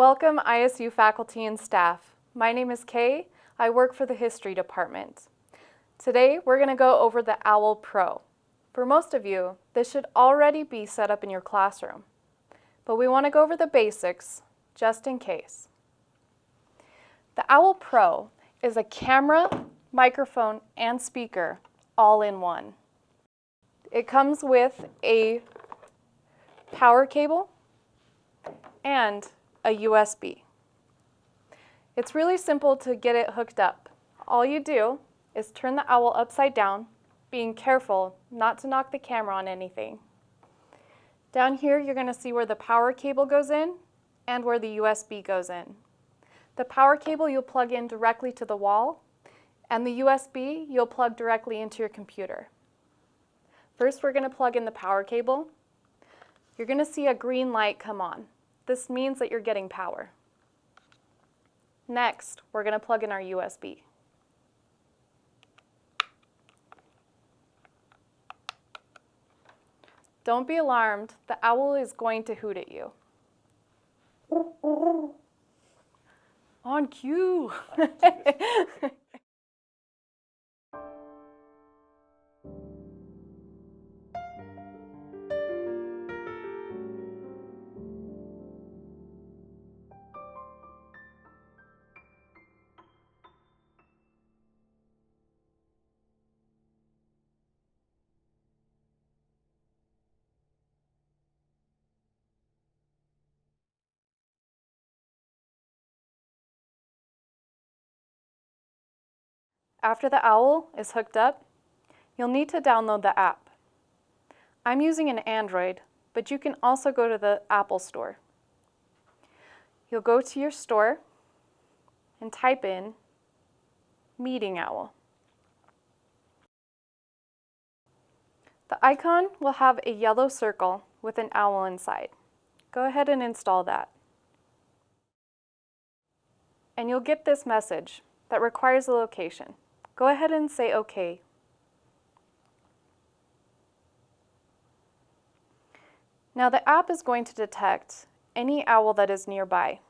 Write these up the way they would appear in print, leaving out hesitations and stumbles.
Welcome ISU faculty and staff. My name is Kay. I work for the History Department. Today we're going to go over the OWL Pro. For most of you, this should already be set up in your classroom, but we want to go over the basics just in case. The OWL Pro is a camera, microphone, and speaker all in one. It comes with a power cable and a USB. It's really simple to get it hooked up. All you do is turn the OWL upside down, being careful not to knock the camera on anything. Down here you're going to see where the power cable goes in and where the USB goes in. The power cable you'll plug in directly to the wall, and the USB you'll plug directly into your computer. First we're going to plug in the power cable. You're going to see a green light come on. This means that you're getting power. Next, we're going to plug in our USB. Don't be alarmed, the OWL is going to hoot at you. On cue! After the OWL is hooked up, you'll need to download the app. I'm using an Android, but you can also go to the Apple Store. You'll go to your store and type in Meeting OWL. The icon will have a yellow circle with an owl inside. Go ahead and install that. And you'll get this message that requires a location. Go ahead and say OK. Now the app is going to detect any owl that is nearby,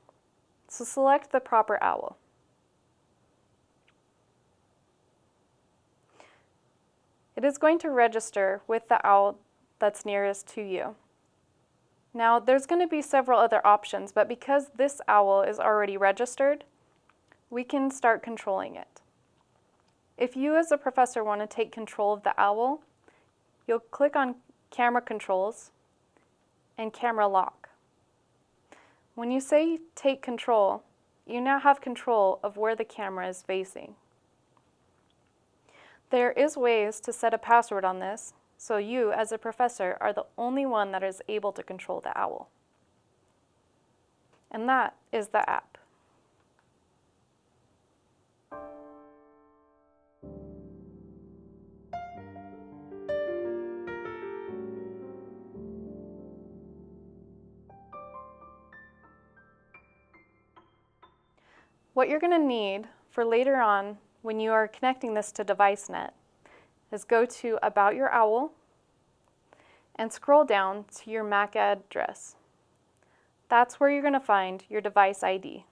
so select the proper owl. It is going to register with the owl that's nearest to you. Now there's going to be several other options, but because this owl is already registered, we can start controlling it. If you as a professor want to take control of the OWL, you'll click on Camera Controls and Camera Lock. When you say take control, you now have control of where the camera is facing. There is ways to set a password on this, so you as a professor are the only one that is able to control the OWL. And that is the app. What you're going to need for later on when you are connecting this to DeviceNet is go to About Your OWL and scroll down to your MAC address. That's where you're going to find your device ID.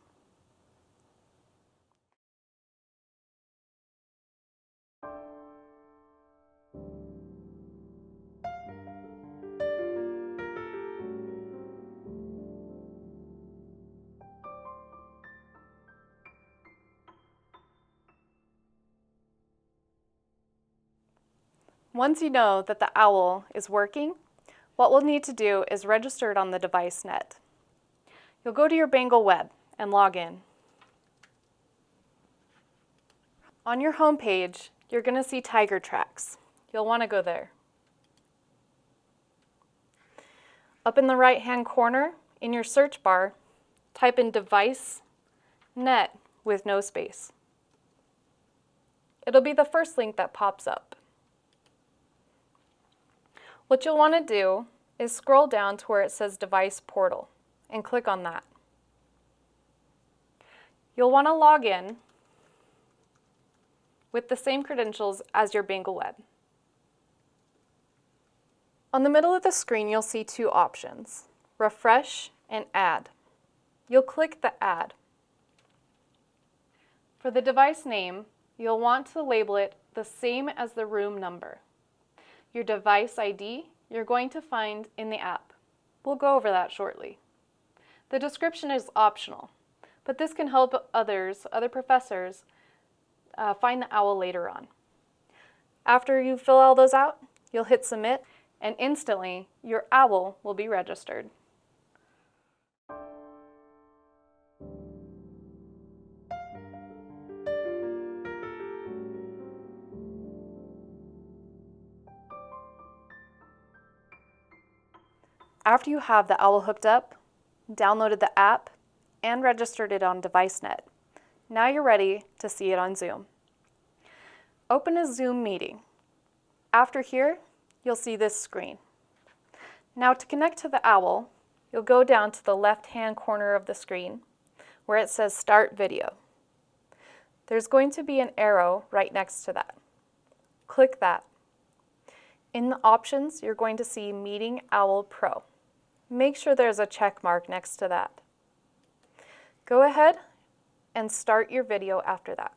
Once you know that the OWL is working, what we'll need to do is register it on the DeviceNet. You'll go to your Bengal web and log in. On your home page, you're going to see Tiger Tracks. You'll want to go there. Up in the right-hand corner, in your search bar, type in DeviceNet with no space. It'll be the first link that pops up. What you'll want to do is scroll down to where it says Device Portal and click on that. You'll want to log in with the same credentials as your Bengal web. On the middle of the screen, you'll see two options, refresh and add. you'll click the Add. For the device name, you'll want to label it the same as the room number. Your device ID you're going to find in the app. We'll go over that shortly. The description is optional, but this can help other professors find the OWL later on. After you fill all those out, you'll hit Submit, and instantly your OWL will be registered. After you have the OWL hooked up, downloaded the app, and registered it on DeviceNet, now you're ready to see it on Zoom. Open a Zoom meeting. After here, you'll see this screen. Now to connect to the OWL, you'll go down to the left-hand corner of the screen where it says Start Video. There's going to be an arrow right next to that. Click that. In the options, you're going to see Meeting OWL Pro. Make sure there's a check mark next to that. Go ahead and start your video after that.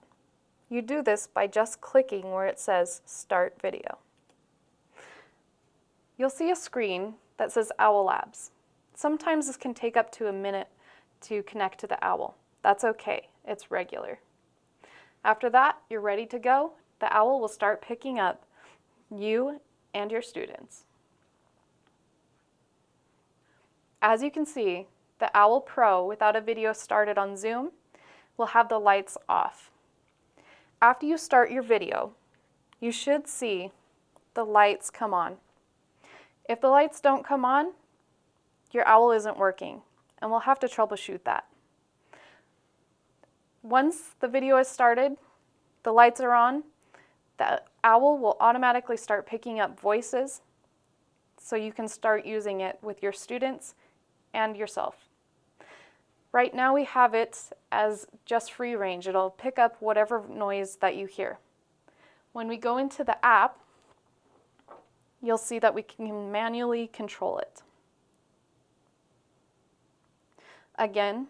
You do this by just clicking where it says Start Video. You'll see a screen that says OWL Labs. Sometimes this can take up to a minute to connect to the OWL. That's okay, it's regular. After that, you're ready to go. The OWL will start picking up you and your students. As you can see, the OWL Pro without a video started on Zoom will have the lights off. After you start your video, you should see the lights come on. If the lights don't come on, your OWL isn't working, and we'll have to troubleshoot that. Once the video is started, the lights are on, the OWL will automatically start picking up voices, so you can start using it with your students and yourself. Right now we have it as just free range. It'll pick up whatever noise that you hear. When we go into the app, you'll see that we can manually control it. Again,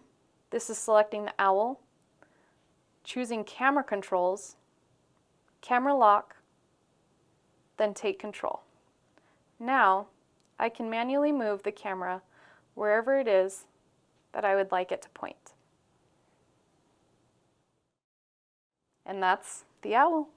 this is selecting the OWL, choosing camera controls, camera lock, then take control. Now, I can manually move the camera wherever it is that I would like it to point. And that's the OWL.